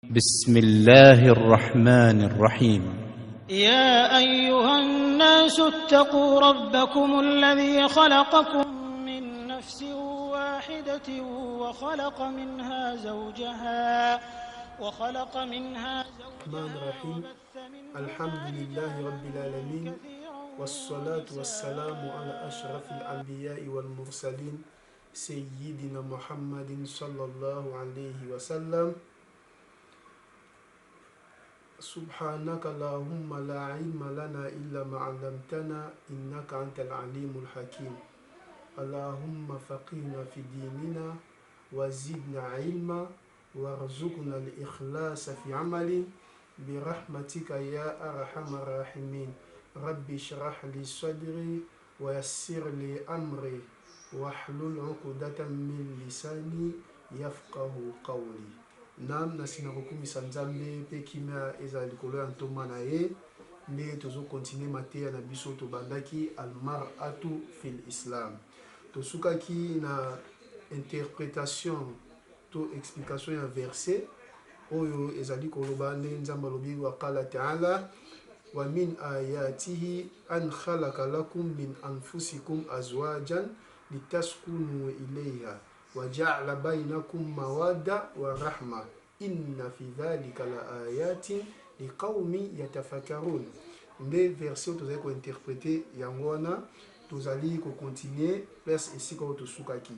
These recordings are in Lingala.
بسم الله الرحمن الرحيم. يا أيها الناس اتقوا ربكم الذي خلقكم من نفس واحدة وخلق منها الرحمن الرحيم. الحمد لله رب العالمين، والصلاة والسلام على أشرف الأنبياء والمرسلين سيدنا محمد صلى الله عليه وسلم. سبحانك اللهم لا علم لنا إلا ما علمتنا إنك أنت العليم الحكيم. اللهم فقهنا في ديننا وزدنا علما وارزقنا الإخلاص في عملي برحمتك يا أرحم الراحمين. ربي اشرح لي صدري ويسر لي أمري واحلل عقدة من لساني يفقه قولي. Nam nasina kukumisa nzambe pe kimia eza likolo ya ntoma na ye nde tozo continue mateya na biso tobandaki almar'atu fil islam. Tosukaki na interprétation to explication ya verset oyo ezali koloba nde nzambe alobi wa qala ta'ala wa min ayatihi an khalaqa lakum min anfusikum azwajan litaskunu ilayha وجعل بينكم مودة ورحمة إن في ذلك لآيات لقوم يتفكرون. Les versets que vous interpréter yangwana tozali ko continuer place ici ko tosukaki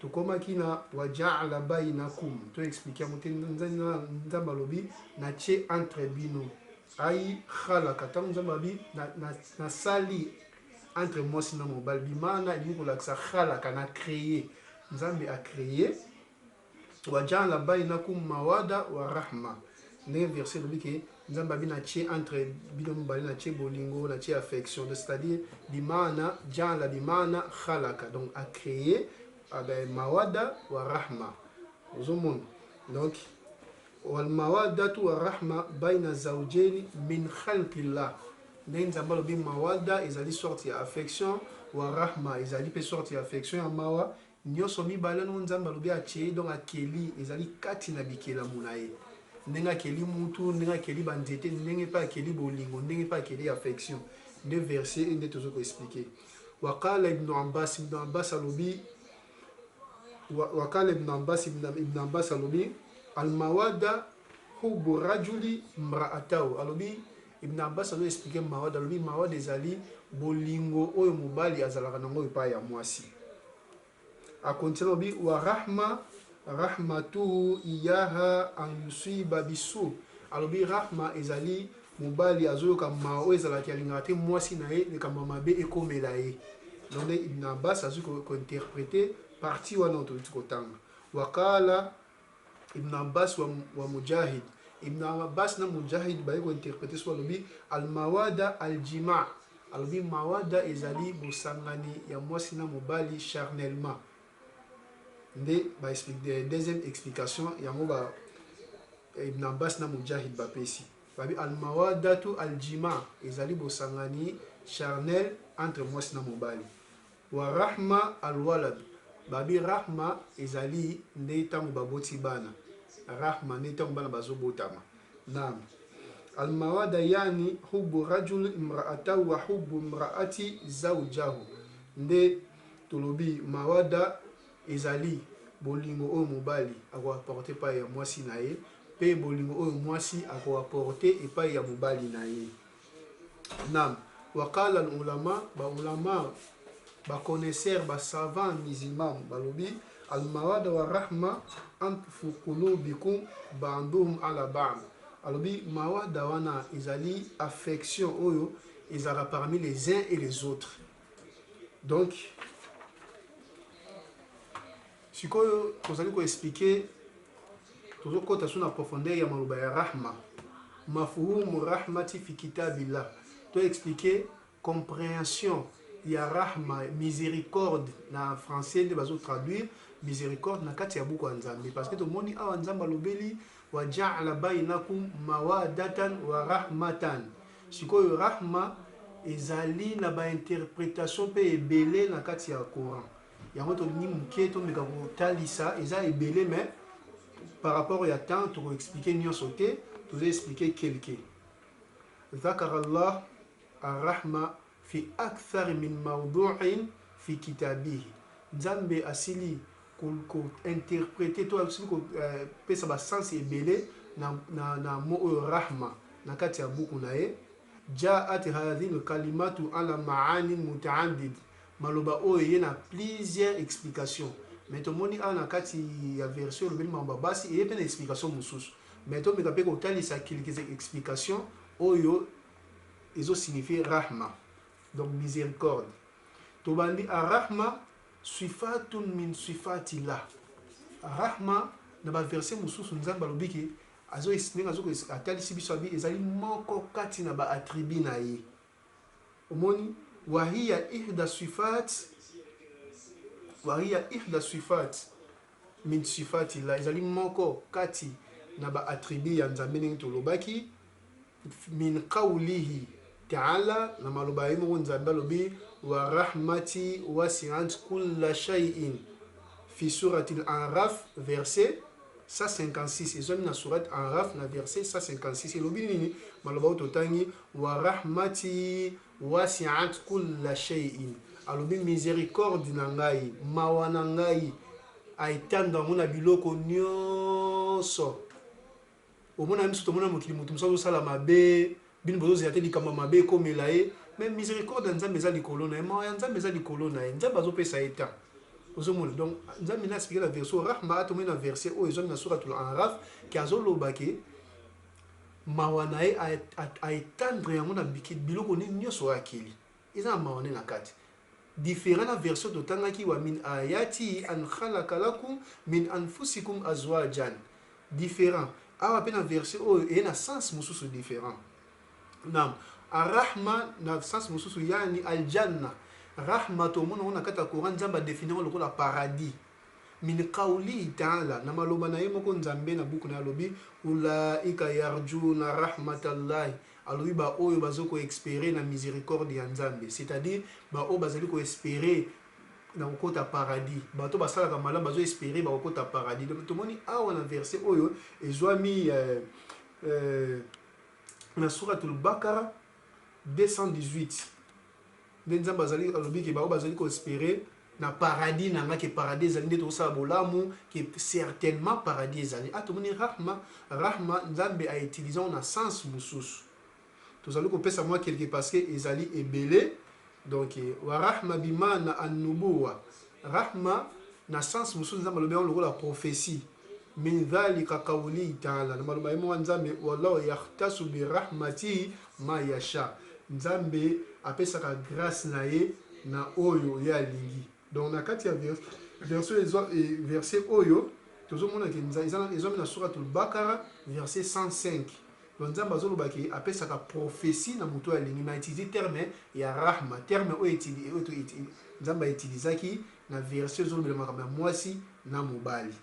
to koma kina waja'ala bainakum to expliquer moten nzamba lobi na che entre bino ai khalaqa tam nzamba bi na sali entre moi sina mobile bi mana ili ko laksa khalaqa na créer. Nzambe a créé waja'ala bainakum mawada wa rahma. Le verset dit que Nzambe a bien ché entre bidon bali na ché bolingo na ché affection, c'est-à-dire bimana ja'ala bimana khalaqa, donc a créé avec mawada wa rahma. Donc wal mawadatu wa rahma baina zawjaini min khalqillah. Donc Nzambe a bien mawada ezali sorti affection wa rahma ezali pe sorti affection ya mawa nyoso mibale no nzambe alobi atie donc akeli ezali kati na bikela munaye ndenga akeli mutu ndenga akeli banzete ndenge pa akeli bolingo ndenge pa akeli affection. De verset nde tozo ko expliquer waqala ibn abbas alobi waqala ibn abbas alobi al mawada hubbu rajuli imra'atahu. Alobi ibn abbas alobi expliquer mawada alobi mawada ezali bolingo oyo mobali azalaka nango epai ya mwasi. A continuer bi wa rahma rahmatuhu iyaha an yusiba bisu. Alobi rahma ezali mobali azoyoka mao ezalaki alingaka te mwasi na ye likambo mabe ekomela ye. Donc ibn abbas azo ko interpréter partie wana otoki kotanga wakala ibn abbas wa mujahid. Ibn abbas na mujahid baye ko interpréter so alobi al mawada al jima'. Alobi mawada ezali bosangani ya mwasi na mobali charnellement. Nde ba explique deuxième explication yango ba ibn abbas na mujahid ba pesi babi al mawadatu al jima' ezali bosangani charnel entre mwasi na mobali. Wa rahma al walad babi rahma ezali nde tango baboti bana rahma nde tango bana bazobotama. Naam al mawada yani hubbu rajul imra'atahu wa hubbu imra'ati zawjahu. Nde tolobi mawada ezali bolingo oyo mobali ako apporter epai ya mwasi na ye pe bolingo oyo mwasi ako apporter epai ya mobali na ye. Nam wakala ulama ba connaisseur ba savant musulman balobi al mawada wa rahma anfu qulubikum ba'dhum ala ba'd. Alobi mawada wana ezali affection oyo ezala parmi les uns et les autres. Donc sikoyo tozali ko expliquer tozo kota suna profondeur ya maloba ya rahma mafhum rahmati fi kitabillah to expliquer compréhension ya rahma miséricorde na français de bazo traduire miséricorde na kati ya buku ya Nzambe parce que to moni awa Nzambe alobeli wa ja'ala bainakum mawadatan wa rahmatan. Sikoyo rahma ezali na ba interprétation pe ebele na kati ya Coran. Yango to ni muke to meka ko talisa eza ebele mais par rapport à temps, tu vas expliquer nous sauter, tu vas expliquer quelqu'un. ذكر الله الرحمة في أكثر من موضوع في كتابه. Nzambe asili ko interpréter toi aussi ko pesa ba sens ebele na mo rahma na kati ya buku na ye. Jaat hadhihi alkalimatu ala maani mutaaddid. Maloba oyo ye na plusieurs explications. Mais to moni ana kati ya version le mamba basi et une explication mususu. Mais to meka pe ko talisa quelques explications oyo ils ont signifié rahma, donc miséricorde. Tobandi a rahma sifatun min sifatillah. Rahma na ba verset mususu nzamba lobiki azo isninga zo ko atali sibiso abi ezali moko kati na ba attribut na ye. Omoni wa hiya ihda sifat min sifatillah ezali moko kati na ba attribut ya nzambe ngi tolobaki min qawlihi ta'ala na maloba yimo nzambe lobi wa rahmati wasi'at kulla shay'in fi surati al-A'raf verset 156 ezoni na surat A'raf na verset 156 elobi nini maloba ototangi wa rahmati wasi'at kulla shay'in alobi miséricorde na ngai mawa na ngai aitanda mona biloko nyonso omona miso tomona mokili mutu muso sala mabe bino bozo zate likamba mabe komela ye mais miséricorde nzambe eza likolo na ye mawa ya nzambe eza likolo na ye nzambe azopesa ye temps ozomona donc nzambe na expliquer la version rahma atomona verset oyo ezongi na suratul Araf ki azoloba ke mawa na ye aetendre yango na biloko nini nyonso akili eza na mawa ne na kati différent na version totangaki wa min ayati an khalaka lakum min anfusikum azwajan différent awa pe na verset oyo eye na sens mosusu différent. Nam arahma na sens mosusu yani aljanna rahma tomona ona kata Quran nzamba définir lokola paradis min qawli ta'ala na maloba na ye moko nzambe na buku na lobi ulaika yarjuna rahmatallahi alobi ba oyo bazoko espérer na miséricorde ya nzambe c'est-à-dire ba oyo bazali ko espérer na kokota paradis bato basalaka malamu bazo espérer ba kokota paradis donc tomoni awa na verset oyo ezwami na suratul Bakara 218 nzambe bazali alobi ke ba oyo bazali ko espérer na paradis na ngaki paradis ezali nde tosala bolamu ke certainement paradis ezali atomoni rahma nzambe a utilisé na sens mosusu tozali kopesa mwa quelque parce que ezali ebele donc wa rahma bimana an-nubuwa rahma na sens mosusu nzambe alobi yango lokola prophétie min dhalika qawli ta'ala na maloba yemo nzambe wallahu yahtasu bi rahmati ma yasha nzambe apesaka grâce na ye na oyo ya lingi donc na kati ya verset oyo tozomona ke ezomina suratul Bakara verset 105 donc nzambe azolobaki apesaka prophétie na moto ya lingi na utiliser terme ya rahma terme oyo nzambe autilisaki na verset ezolobela makambo ya mwasi na mobali.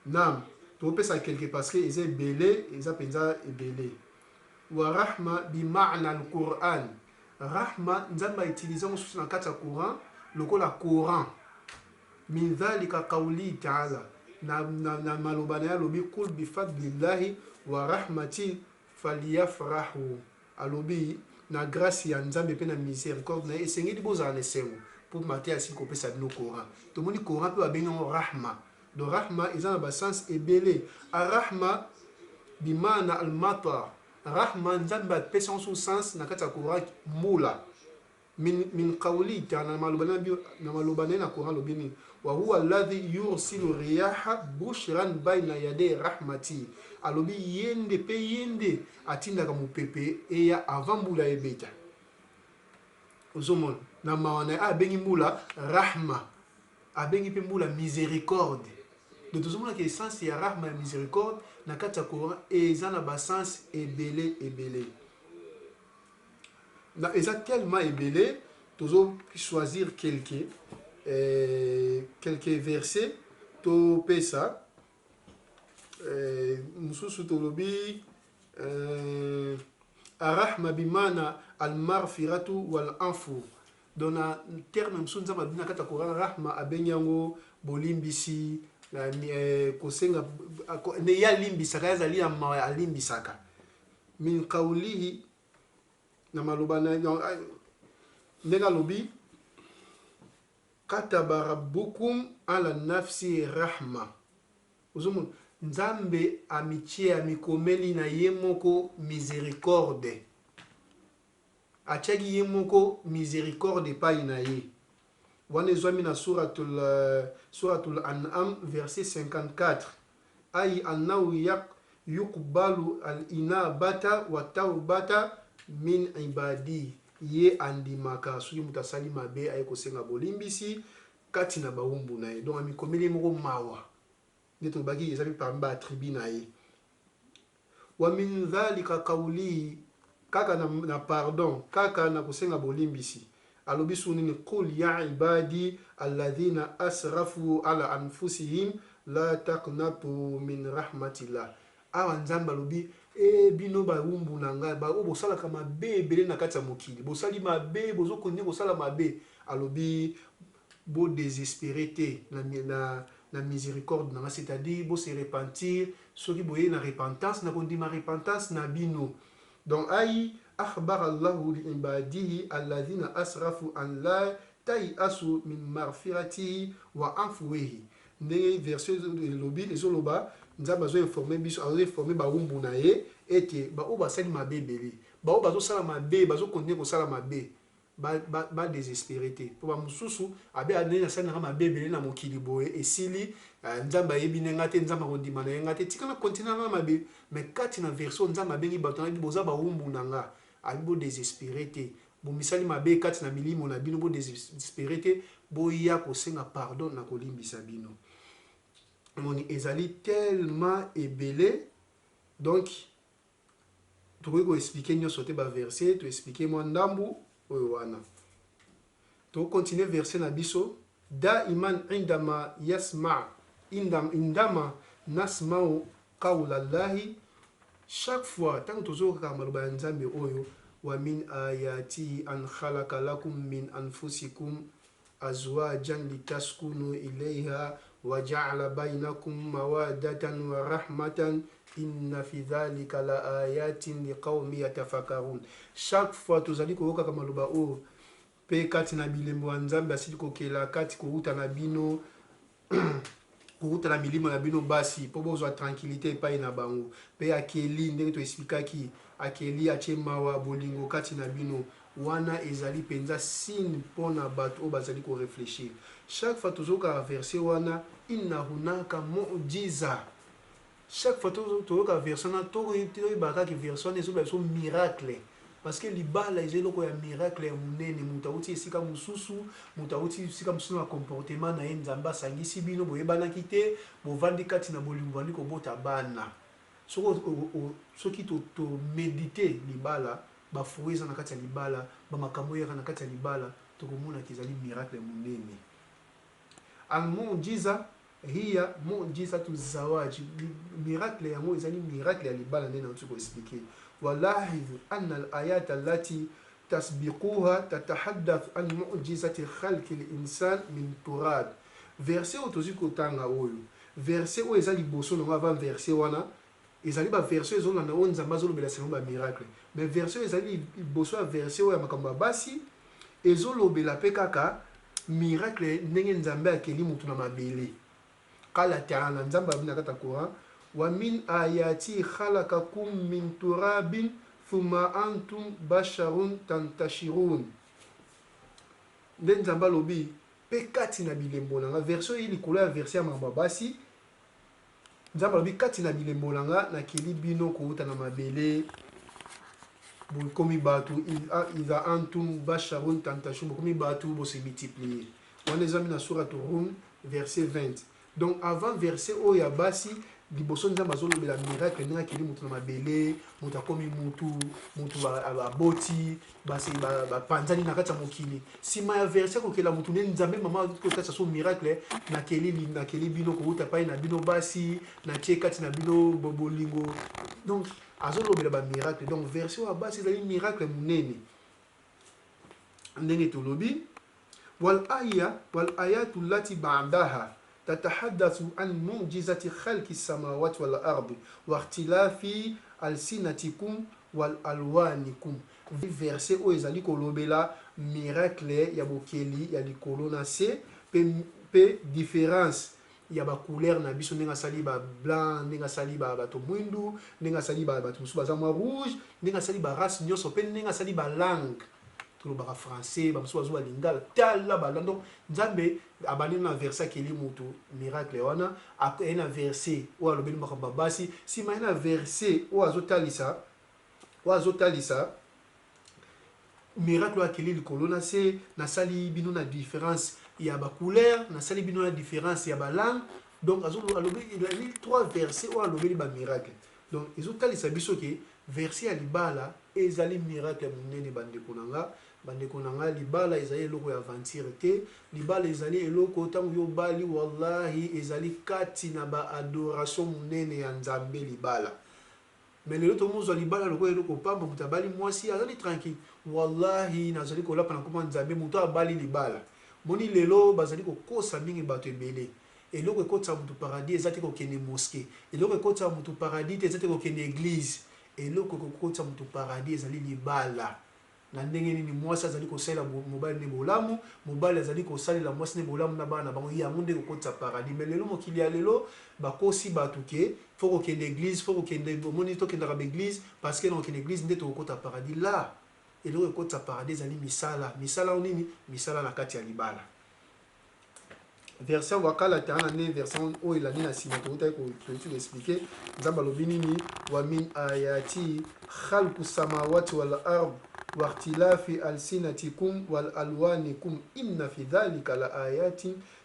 Nam topesa quelque parce que eza ebele eza penza ebele wa rahma bi ma'na al-Qur'an rahma nzambe autiliser mosusu na kati ya Quran lokola Quran min dhalika qawli ta'ala na maloba na ya lobi kul bi fadlillahi wa rahmati falyafrahu alobi na grâce ya nzambe pe na miséricorde na esengeli bozala na esengo pour mater asi kopesa bino Quran tomoni Quran pe babengi yango rahma donc rahma eza na basens ebele arahma bimana almatar rahma nzambe apesa yango su sens na kati ya Quran mbula min qawli ta'ala na maloba na Quran lobini wa huwa alladhi yursilu riyaha bushran bayna yaday rahmati alobi yende atindaka mopepe eya avant mbula ebeta ozomona na mawana abengi mbula rahma abengi pe mbula miséricorde donc tozomona ke essence ya rahma ya miséricorde na kati ya Quran eza na basens ebele na eza tellement ebele tozo choisir quelques versets to pesa mususu tolobi arahma bimana almarfiratu wal anfu dona terme mususu nzamba bina kata Quran rahma abenyango bolimbisi kosenga ne ya limbisaka yazali ya mawa alimbisaka min qawlihi na maloba na ndenge alobi kataba rabbukum ala nafsi rahma ozomona nzambe amitie amikomeli na ye moko miséricorde atiaki ye moko miséricorde epai na ye wana ezwami na suratul an'am verset 54 ay annahu yuqbalu al inabata wa taubata min ibadi ye andimaka soki moto asali mabe aye kosenga bolimbisi kati na bawumbu na ye donc amikomeli moko mawa nde tolobaki ezali parmi baatribu na ye wa min dhalika qawlihi kaka na pardon kaka na kosenga bolimbisi alobi su nini qul ya ibadi alladhina asrafu ala anfusihim la taqnatu min rahmatillah awa nzambe alobi bino bawumbu na ngai oyo bosalaka mabe ebele na kati ya mokili bosali mabe bozokondi kosala mabe alobi bodésespéré te na miséricorde nanga c'est-à-dire bose repentir soki boye na repentance na kondima repentance na bino donc ayi akhbar allahu li ibadihi alladhina asrafu an la tayasu min maghfiratihi wa anfuwihi ndenge verset elobi ezoloba nzambe azoinforme biso azoinforme bawumbu na ye ete baoyo basali mabe ebele baoyo bazosala mabe bazokontinue kosala mabe badésespéré te mpo bamosusu abe aneni asali nanga mabe ebele na mokili boye esili nzambe ayebi nenga te nzambe akondima na ye nga te tika na kontinue nanga mabe mais kati na version nzambe abengi bato nabi boza bawumbu na nga abi bodésespéré te bomisali mabe kati na milimo na bino bodésespéré te boya kosenga pardon na kolimbisa bino moni ezali tellement ebele donc tokoki koexplike nyonso te baverset toexplike mwa ndambu oyo wana tokokontinue verset na biso daiman indama nasmau qawla llahi chaque fois ntango tozokaka maloba ya nzambe oyo wa min ayati an khalaka lakum min anfusikum azwajan litaskunu ilayha wa ja'ala bainakum mawadatan wa rahmatan inna fi dhalika la ayatin liqaumi yatafakkarun chaque fois tozali koyoka maloba oyo pe kati na bilembo ya nzambe asili kokela kati kouta na bino kouta na milimo na bino basi mpo bozwa tranquillité epai na bango pe akeli ndenge toexplikaki akeli atie mawa bolingo kati na bino wana ezali penza signe mpona bato oyo bazali korefléchir chaque fois tozoyoka verset wana inna hunaka mujiza chaque fois toyoka verset wana toyebaka kaka verset wana ezoba biso miracle parce que libala eza eloko ya miracle ya monene moto awuti esika mosusu moto awuti esika mosusu na comportement na ye nzambe asangisi bino boyebanaki te bovandi kati na bolingo bandi kobota bana soki tomedite libala bafruit eza na kati ya libala bamakambo eyaka na kati ya libala tokomonaki ezali miracle monene almujiza hiya mujizatu zawaji miracle yango ezali miracle ya libala nde nauti koexplike walahidh anna alayat allati tasbiquha tatahaddath an mujizati khalqi linsan min turab verset oyo tozi kotanga oyo verset oyo eza liboso nango avant verset wana ezali baverset ezolanda oyo nzambe azolobela sango bamiracle mais verset oyo ezali liboso ya verset oyo ya makambo ya basi ezolobela mpe kaka miracle ndenge nzambe akeli mutu na mabele kala taala nzambe abina kata Quran wa min ayati khalaqakum min turabin thumma antum basharun tantashirun nde nzambe alobi mpe kati na bilembo nanga version oyo likolo ya verset ya makambo ya basi nzambe alobi kati na bilembo nanga nakeli bino kouta na mabele bokomi bato iza antum basharun tantashirun bokomi bato bose multiplier wana ezami na suratu Rum verset 20 donc avant verset oyo ya basi liboso nzambe azolobela miracle ndenge akeli motu na mabele moto akomi motu aboti bapanzani na kati ya mokili nsima ya verset kokela motu nde nzambe mama kotalisa so miracle nakeli bino kouta pai na bino basi natie kati na bino bolingo donc azolobela bamiracle donc verset oyo ya basi ezali miracle monene ndenge tolobi wal ayatu lati ba'daha تتحدث عن معجزة خلق السماوات والأرض واختلاف ألسنتكم والألوانكم. Verset où ezali kolobela miracle ya bokeli ya likolo na se pe différence ya ba couleur na biso ndenge asali ba blanc ndenge asali ba bato mwindu ndenge asali ba bato mosusu baza mwa rouge ndenge asali ba race nyonso pe ndenge asali ba langue tolobaka français bamosusu bazo balingala tala balanda. Donc nzambe abandi na verset akeli moto miracle wana aye na verset oyo alobeli makambo basi nsima ye na verset oyo azotalisa miracle akeli likolo na se nasali bino na différence ya ba couleur nasali bino na différence ya ba langue. Donc il a mis 3 versets oyo alobeli ba miracle. Donc ezotalisa biso ke verset ya libala ezali miracle monene bandeko nanga libala ezali eloko ya aventure te, libala ezali eloko ntango yo bali wallahi ezali kati na ba adoration monene ya nzambe libala. Mais lelo tomozwa libala loko eloko pamba mutu abali mwasi azali tranquille wallahi nazali kolapa na koma nzambe mutu abali libala moni lelo bazali kokosa mingi bato ebele eloko ekotisa mutu paradis eza te kokende mosquée, eloko ekotisa mutu paradis te eza te kokende église, eloko ekotisa mutu paradis ezali libala. Na ndenge nini mwasi azali kosalela mobali ne bolamu, mobali azali kosalela mwasi ne bolamu na bana bango yango nde kokotisa paradis. Mais lelo mokili ya lelo bakosi bato ke faut kokende église, faut kokende moni tokendaka ba église parce que na kokende église nde tokokota paradis la. Eloko ekotisa paradis ezali misala nini misala na kati ya libala. Verset wakala tana ne verset oyo elandi na nsima tokotaki kotu expliquer nzambe alobi nini wa min ayati khalqu samawati wal ard واختلاف ألسنتكم والألوانكم إن في ذلك لآيات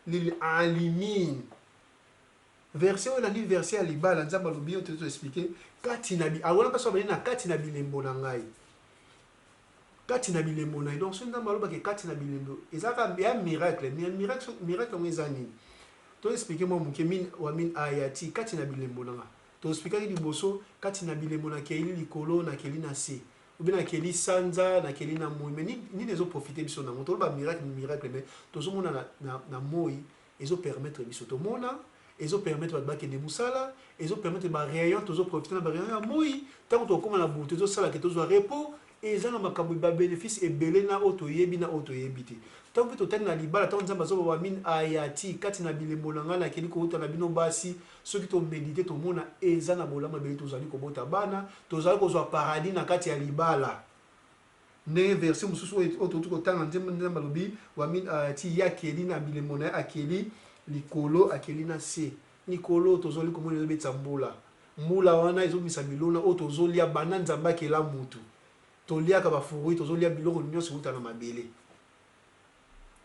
للعالمين. Verset on a dit verset à libala nzamba lobi on te expliquer kati na bi awona paso ba na kati na bilembo na ngai kati na bilembo na donc so nzamba loba ke kati na bilembo ezaka ya miracle ngezani to expliquer moi muke min wa min ayati kati na bilembo na nga to expliquer liboso kati na bilembo na keli likolo na keli na se ou bien keli sanza na keli na moi mais ni les autres profiter biso na moto ba miracle mais tozo mona na moi ezo permettre biso to mona ezo permettre ba ke de musala ezo permettre ba rayon tozo profiter na ba rayon ya moi tant to koma na butu tozo sala ke tozo repos ezana makambo ba bénéfice ebele na auto yebi na auto yebite tant que totali na libala tant nzamba zo ba min ayati kati na bilembo na ngala keli ko uta na bino basi soki to méditer to mona ezana bolama bele tozali ko bota bana tozali ko zwa paradis na kati ya libala. Ne verset mususu auto to tanga nzamba lobi wa min ayati ya keli na bilembo na akeli likolo akeli na se likolo tozoli ko mona betsa mbula wana ezomisa milona auto zolia bana nzamba kela mutu toliaka ba fruit tozolia biloko nyonso uta na mabele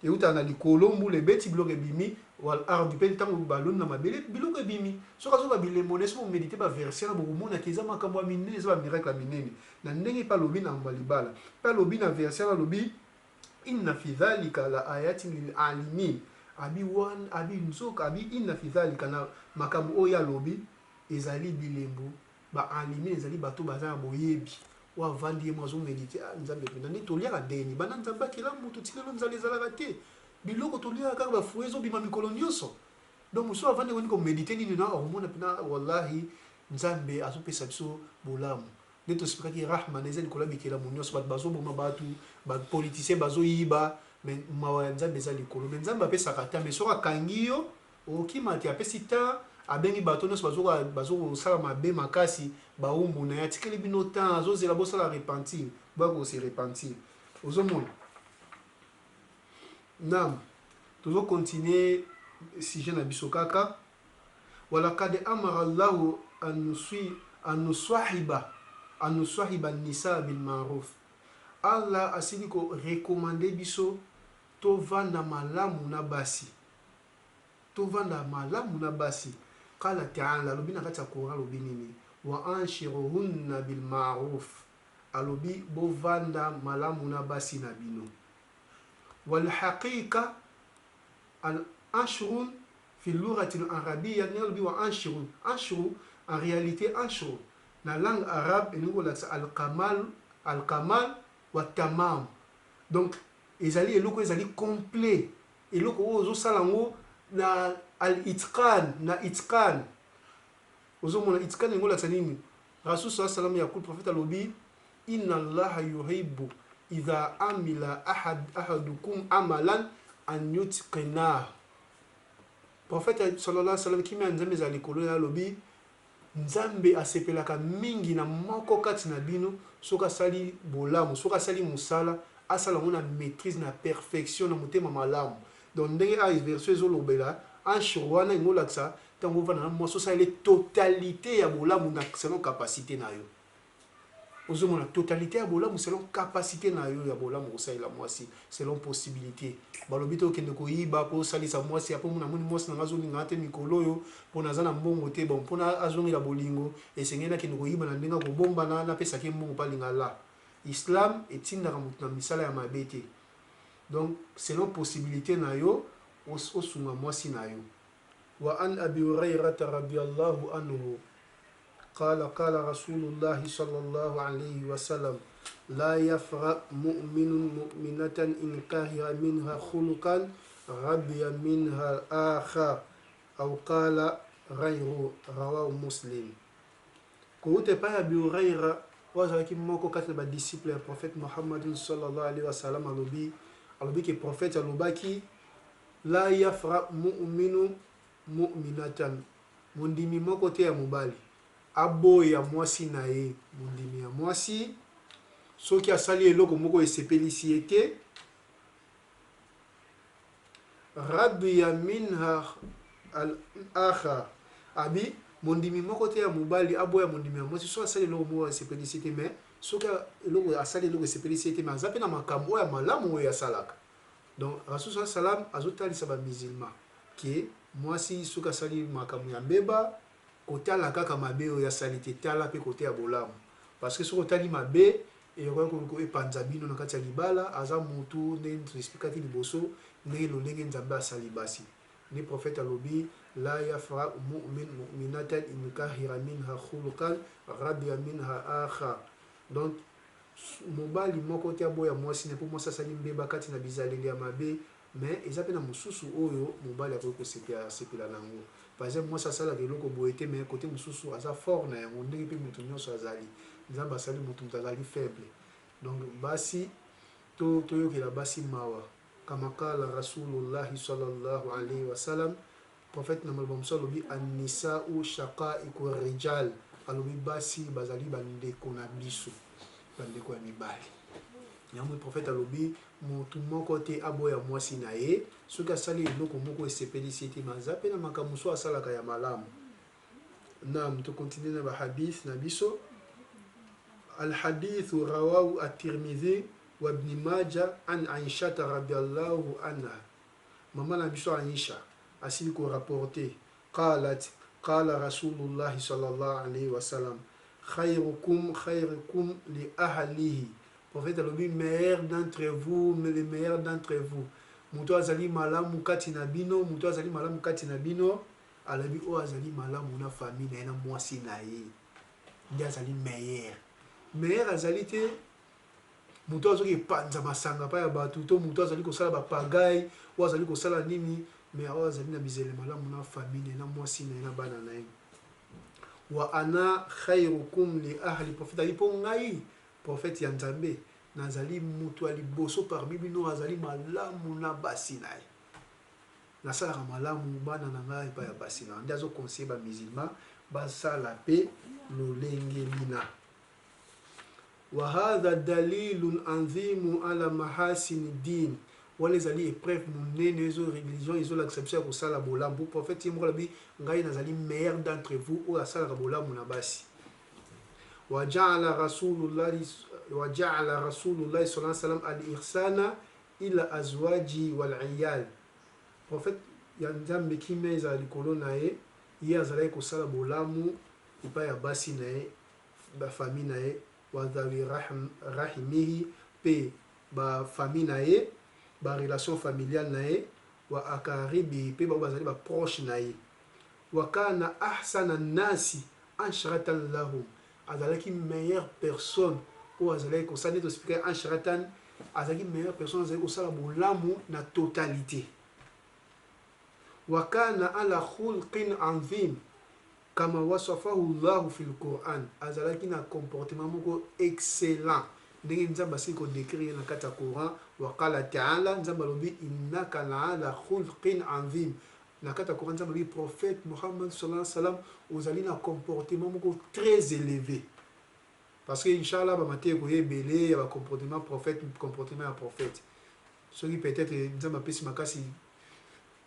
e uta na likolo mbule beti biloko ebimi wal ard pe tango balon na mabele biloko ebimi so kazo ba bilembo ne so méditer ba verset na bokomona kiza makambo minene za ba miracle minene na ndenge pa lobi na malibala pa lobi na verset na lobi inna fi dhalika la ayatin lil alimin abi wan abi nzoka abi inna fi dhalika na makambo oya lobi ezali bilembo ba alimin ezali bato baza boyebi wa vandi mo zo méditer nzambe pena ni tolia deni bana nzamba kila mutu tilelo nzali zala te biloko tolia ka ba fuezo bima mikolo nyonso donc so avandi woni ko méditer ni na hormone pena wallahi nzambe azopesa biso bolamu neto expliquer ki rahma nezeli kola bikela mo nyonso bat bazo boma batu ba politicien bazo yiba mais mawa nzambe zali kolo mais nzambe apesa kata mais so akangiyo okimati apesi ta abengi bato nyonso bazosala mabe makasi baumbu na ye atikeli bino temps azozela bosala repentir bakose repentir ozomona nam tozokontinue sujet na biso kaka walakad amara allahu an nuswahiba nisa bilmaruf. Allah asili ko recommande biso tovanda malamu na basi قال تعالى لبنا كتا كورا لبنيني وأنشرهن بالمعروف ألوبي بوفاندا ملامنا باسنا بينو والحقيقة الأنشر في اللغة العربية نلبي وأنشر أنشر en réalité أنشر na langue arabe نقول الكمال والتمام donc ezali eloko ezali complet eloko ozo salango na al-itqan na itqan ozomona itqan engolakisa nini rasul saa salam yakul prophète alobi inna allaha yuhibbu idha amila ahadukum amalan an yutqinah. Prophète sallallahu alayhi wa sallam kimi ya nzambe eza likolo ya alobi nzambe asepelaka mingi na moko kati na bino soki asali bolamu soki asali mosala asala ngo na maîtrise na perfection na motema malamu. Donc ndenge a verset ezolobela anche wana engolakisa ntango ovanda na mwasi osaleli totalité ya bolamu na selon capacité na yo. Ozomona totalité ya bolamu selon capacité na yo ya bolamu kosalela mwasi selon possibilité. Balobi to okende koyiba mpo osalisa mwasi apo namoni mwasi nanga azolinga te mikolo oyo mpo naza na mbongo te bon mpona azongela bolingo esengeli akende koyiba na ndenge kobombana napesaki mbongo mpo alinga la. Islam etindaka moto na misala ya mabe te. Donc selon possibilité na yo osunga mwasi na yo. Wa an abi hurairata radiyallahu anhu قال رسول الله صلى الله عليه وسلم لا يفرق مؤمن مؤمنة إن كره منها خلقا رضي منها الآخر أو قال غيره رواه مسلم. كوته باي أبي هريرة وزاكي موكو كاتب disciple du prophète Muhammad sallallahu alayhi wa sallam alobi que prophète alobaki la yafraq mu'minu mu'minatan mundimi moko te ya mobali aboya mwasi na ye mundimi ya mwasi soki asali eloko moko esepelisi ye te radiya minha al-akhar abi mundimi moko te ya mobali aboya mundimi ya mwasi soki asali eloko moko esepelisi te mais soki eloko asali eloko esepelisi ye te mais aza mpe na makambo oyo ya malamu oyo asalaka. Donc rasul saa salam azotalisa bamusulman ke mwasi soki asali makambo ya mbeba kotala kaka mabe oyo asali te tala mpe kote ya bolamu parce que soki otali mabe ekoki epanza bino na kati ya libala aza motu ndenge expliquaki liboso ndenge lolenge nzambe asali basi. Ni prophète alobi la yafraq mu'min mu'minatan in kahira minha khuluqan radiya minha akhar. Donc mobali moko te aboya mwasi ne mpo mwasi asali mbeba kati na bizaleli ya mabe mais eza mpe na mosusu oyo mobali akoki kosepela nango. Par exemple mwasi asalaka eloko boye te mais kote mosusu aza fort na yango ndenge mpe moto nyonso azali nzambe asali moto azali faible. Donc basi toyokela basi mawa kama kala rasulullahi sallallahu alayhi wa sallam prophète na maloba mosusu alobi annisau shaqaiqu rijal alobi basi bazali bandeko na biso bandeko ya mibali. Yango prophète alobi motu moko te aboya mwasi na ye soki asali eloko moko esepelisi ete maza mpe na makambo mosusu asalaka ya malamu. Nam tokontinue na bahadith na biso. Alhadithu rawahu at-Tirmidhi wa Ibn Majah an Aisha radhiyallahu anha. Mama na biso Aisha asili ko rapporter qalat qala Rasulullah sallallahu alayhi wa sallam khayrukum li ahlihi. Prophète alobi meilleur d'entre vous mais le meilleur d'entre vous muto azali malamu kati na bino muto azali malamu kati na bino alobi o azali malamu na famille na mwasi na ye ndi azali meilleur azali te muto azoki epanza masanga pa ya bato to muto azali kosala bapagai o azali kosala nini mais o azali na bizele malamu na famille na mwasi na bana na ye. Wa ana khayrukum li ahli. Prophète ali po ngai prophète ya nzambe nazali mutu aliboso parmi bino azali malamu na basi na ye nasalaka malamu bana na ngai pa ya basi na ndi azoconseille bamusulman basala mpe lolenge lina. Wa hadha dalilun anzimu ala mahasini din wala ezali épreuve monene ezo religion ezolakisa biso ya kosala bolamu. Prophète ye moko alobi ngai nazali meilleur d'entre vous oyo asalaka bolamu na basi. وجعل رسول الله صلى الله عليه وسلم الإحسان إلى أزواجه والعيال. Prophète ya nzambe kimi eza likolo na ye ye azalaki kosala bolamu epai ya basi na ye bafamille na ye wadhawi rahimihi mpe bafamille na ye barelation familiale na ye wa akaribi mpe bao bazali baproche na ye. Wakana ahsana nnasi anshratan lahum azalaki meilleure personne ou azalaki kosala to expliquer en sharatan azalaki meilleure personne azalaki kosala bolamu na totalité. وكان على خلق عظيم كما وصفه الله في القرآن azalaki na comportement moko excellent ndenge nzambe asili kodécrire na kati ya Coran wakala taala nzambe alobi innaka laala khulqin azim na kati ya Coran nzambe alobi prophète Muhammad sallallahu alayhi wa sallam ozali na comportement moko très élevé parce que inchallah bamate koyebele ya bacomportement prophète comportement ya prophète soki peut-être nzambe apesi makasi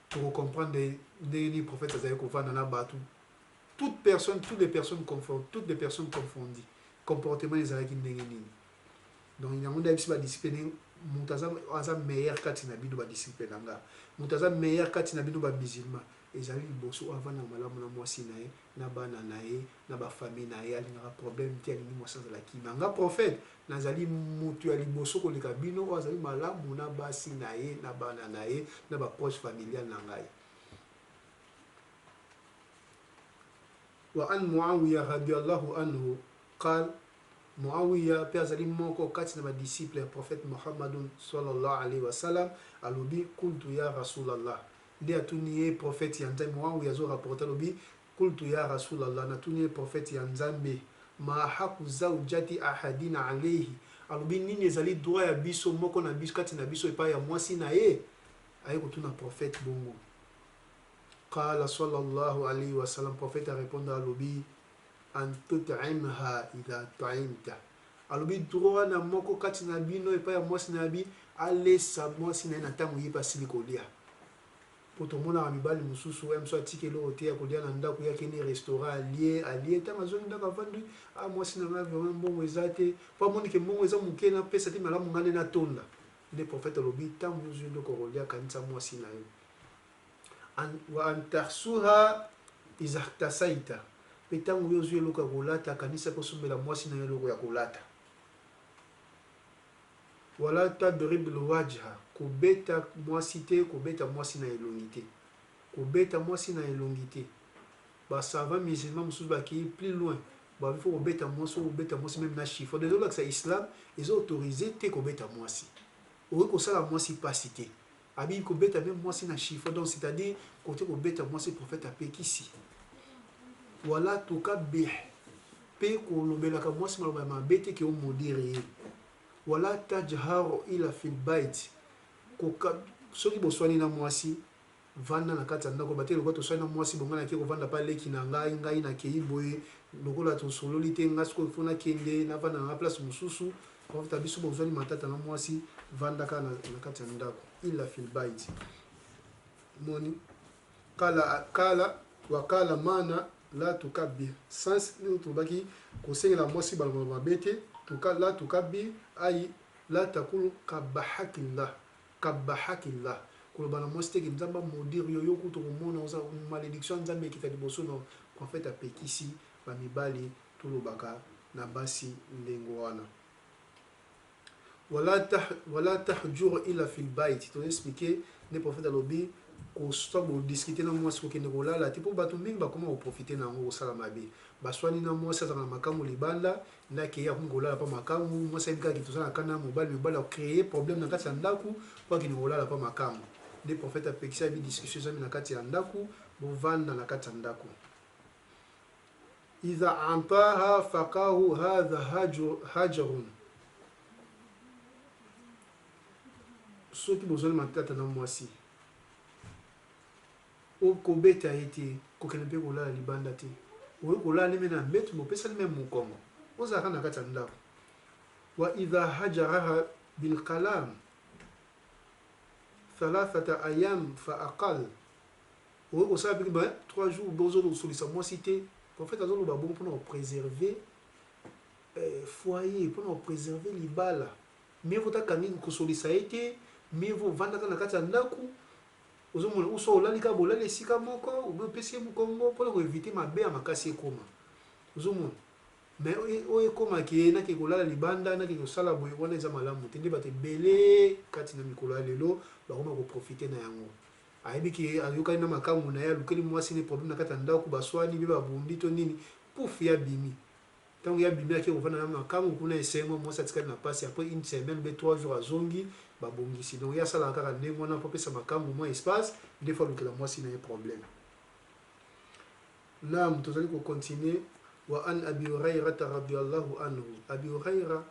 tokocomprendre ndenge ni prophète azali kovanda na bato toutes les personnes confondues comportement ezalaki ndenge nini donc yango nde biso badiscipline moto aza meilleur kati na bino badiscipline nanga moto aza meilleur kati na bino bamusulman ezali liboso avanda malamu na mwasi na ye na bana na ye na bafamille na ye alingaka problème te alingi mwasi azalaki nanga prophète nazali moto ya liboso koleka bino oyo azali malamu na basi na ye na bana na ye na baproche familiale na ngai. وعن معاوية رضي الله عنه قال معاوية بيزالي موكو كاتنا ما ديسيبل البروفيت محمد صلى الله عليه وسلم الوبي قلت يا رسول الله دي اتوني بروفيت يانزاي معاوية زو رابورتا لوبي قلت يا رسول الله نتوني بروفيت يانزامبي ما حق زوجتي أحدنا عليه الوبي نيني زالي دوا يا بيسو موكو نا بيسو كاتنا بيسو يبا يا مواسي نا ايه ايكو تونا بروفيت بونغو قال صلى الله عليه وسلم prophète a répondu à l'obi en tut'imha idha ta'imta alobi droit na moko kati na bino epa ya mwasi na bi alesa mwasi na na tango yipa sili kolia poto mona wa mibali mususu emso atike lo otea kolia na ndako yake ni restaurant allié tanga zoni ndaka vandu a mwasi na ma vraiment mbongo ezate pa moni ke mbongo eza muke na pesa ti malamu ngane na tonda le prophète alobi tango zoni ndoko kolia kanisa mwasi na yo wa antahsuha iza tasaita petangu yo zuye loka kolata kanisa kosumbela mwasi na yo loko ya kolata wala tadrib alwajha kubeta mwasi te kubeta mwasi na elongite kubeta mwasi na elongite ba savant musulman mususu baki plus loin ba il faut kubeta mwasi même na chiffre de là que ça islam ils ont autorisé te kubeta mwasi ou ko sala mwasi pasité abi ko beta même moi si na chiffre donc c'est-à-dire côté ko beta moi c'est prophète a pekisi wala tukabih pe ko lobela ka moi si maloba ma bete ki o modire wala tajharu ila fil bait ko soki bo swani na moi si vanda na kata ndako batelo ko to swani na moi si bongana ki ko vanda pa leki na ngai na kei boye lokola to sololi te ngasko fona kende na vanda na place mususu ko ta biso bo swani matata na moi si vanda kana na kata ndako illa fil bait moni kala wakala mana la tukabbir sans ni tubaki kusengela mosi balmo mabete tukala la tukabbir ay la takulu kabahakillah kolobana mosi te nzamba modir yoyo kuto komona oza malédiction nzambe kitali boso no prophète apekisi ba mibali tulobaka na basi ndengo wana wala tahjur ila fil bait to expliquer ne prophète alobi ko stop bo discuter na mwasi ko kende ko lala tipo bato mingi bakoma ko profiter na ngo sala mabe baswani na mwasi za makamu libanda na ke ya ko lala pa makamu mwasi ndika ki tozana kana mobile créer problème na kati ya ndaku kwa kende ko lala pa makamu ne prophète a pekisa bi discussion za na kati ya ndaku bo vanda na kati ya ndaku idha antaha faqahu hadha hajarun soki bozali matata na mwasi okobeta ete kokende mpe kolala libanda te oyo kolala neme na mbetu mopesani meme mokongo ozalaka na kati ya ndako wa idha hajaraha bilkalam thalathata ayam fa aqal oyo kosala peki 3 jours bozosolisa mwasi te prophète azoloba bongo mpona kopréserve foyer mpona kopréserve libala mieux vaut takangi kosolisa ye te mieux vaut vandaka na kati ya ndako ozomona uso olalika bolala esika moko obopesi ye mokongo mpona koevite mabe ya makasi ekoma ozomona mais oyo ekomaki nake kolala libanda nake kosala boye wana eza malamu te nde bato ebele kati na mikolo ya lelo bakoma koprofite na yango ayebiki ayokani na makamu na ye alukeli mwasi ne problème na kati ya ndako baswani mpe babundi to nini pufu ya bimi tant il y a bimia qui revient na kamu kuna esengo mo satika na passe après une semaine be 3 jours azongi ba bongisi donc il y a ça la kaka ndenge wana pour pesa makamu mo espace des fois le moi si na problème là mtozali ko continuer wa an abi hurairah radhiyallahu anhu abi hurairah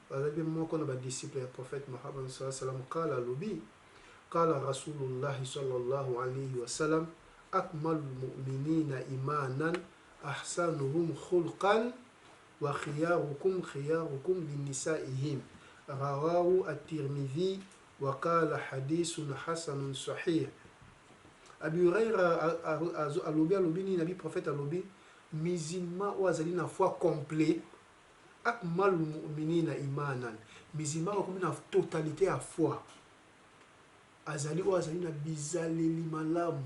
azali moko na ba disciple ya prophète Muhammad sallallahu alayhi wa sallam qala lubi qala rasulullah sallallahu alayhi wa sallam akmalul mu'minina imanan ahsanuhum khulqan wa khiyarukum linisa'ihim rawahu at-Tirmidhi wa qala hadithun hasanun sahih. Abi Huraira alobi ni nabi prophète alobi musulman wazali na foi complet akmalul mu'minina imanan musulman ko na totalité à foi azali na bizaleli malamu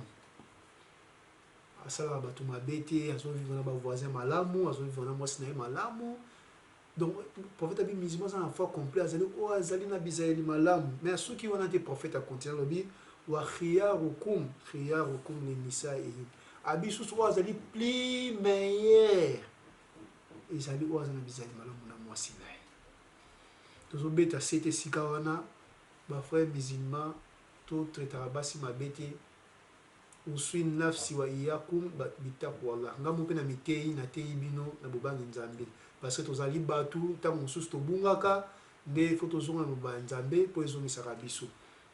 asala bato mabete azovivre na bavoisin malamu azovivre na mwasi na ye malamu donc prophète abi musulman za na foi complet azali na bizaleli malamu mais soki wana te prophète a continuer lobi wa khiyarukum linisa'ihim abi susu azali plus meilleur ezali azali na bizaleli malamu na mwasi na ye tozobeta sete sika wana bafrère musulman to traitera basi mabete uswi nafsi wa iyakum bitaqwa Allah ngamu pe na mitei na tei bino na bobangi nzambe parce que tozali batu tango mosusu tobungaka nde fo tozonga na nzambe po ezongisaka biso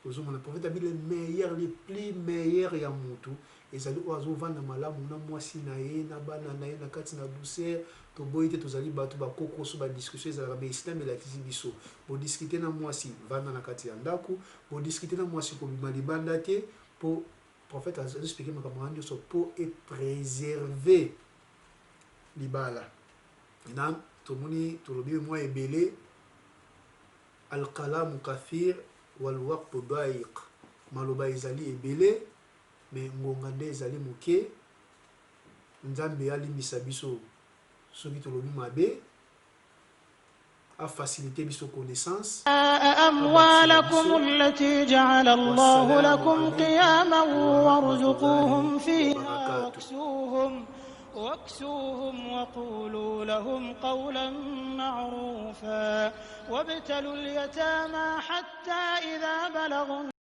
tozonga na prophète abi le meilleur le plus meilleur ya mutu ezali azovanda malamu na mwasi na ye na bana na ye na kati na douceur toboyi te tozali batu bakokoso badiscussion ezalaka me islam elakisi biso bodiscute na mwasi vanda na kati ya ndako bodiscute na mwasi kobima libanda te po prophète a expliqué makambo wana nyonso po epréserve libala na tomoni tolobi mwa ebele alkalamu kathir walwaqtu daiq maloba ezali ebele me ngonga nde ezali moke nzambe alimbisa biso soki tolobi mabe a facilité biso connaissance أموالكم التي جعل الله لكم قياما وارزقوهم فيها واكسوهم وقولوا لهم قولا معروفا وابتلوا اليتامى حتى إذا بلغوا